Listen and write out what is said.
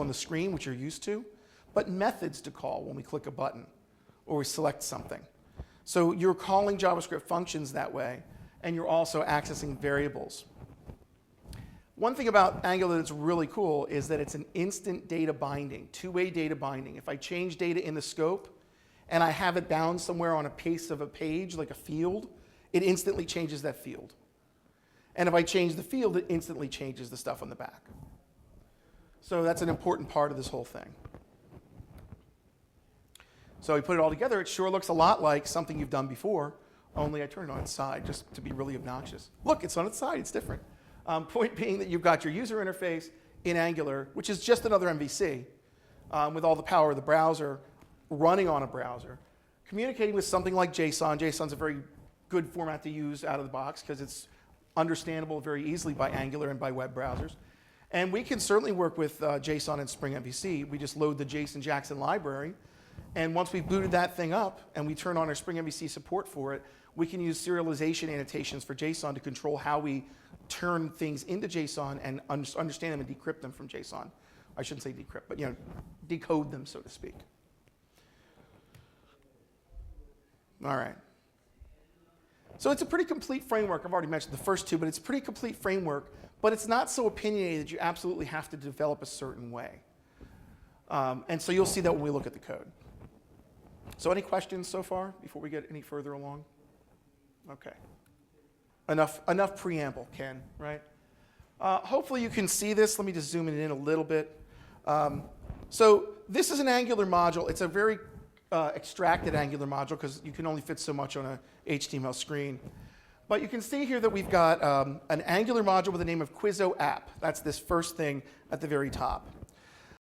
on the screen, which you're used to, but methods to call when we click a button or we select something. So you're calling JavaScript functions that way, and you're also accessing variables. One thing about Angular that's really cool is that it's an instant data binding, two-way data binding. If I change data in the scope and I have it bound somewhere on a piece of a page, like a field, it instantly changes that field. And if I change the field, it instantly changes the stuff on the back. So that's an important part of this whole thing. So we put it all together. It sure looks a lot like something you've done before, only I turned it on its side just to be really obnoxious. Look, it's on its side. It's different. Point being that you've got your user interface in Angular, which is just another MVC, with all the power of the browser running on a browser, communicating with something like JSON. JSON's a very good format to use out of the box because it's understandable very easily by Angular and by web browsers. And we can certainly work with JSON and Spring MVC. We just load the JSON Jackson library. And once we've booted that thing up and we turn on our Spring MVC support for it, we can use serialization annotations for JSON to control how we turn things into JSON and understand them and decrypt them from JSON. I shouldn't say decrypt, but decode them, so to speak. All right. So it's a pretty complete framework. I've already mentioned the first two, but it's a pretty complete framework, but it's not so opinionated that you absolutely have to develop a certain way. And so you'll see that when we look at the code. So any questions so far before we get any further along? Okay. Enough preamble, Ken, right? Hopefully you can see this. Let me just zoom it in a little bit. So this is an Angular module. It's a very extracted Angular module because you can only fit so much on a HTML screen. But you can see here that we've got an Angular module with the name of Quizzo app. That's this first thing at the very top.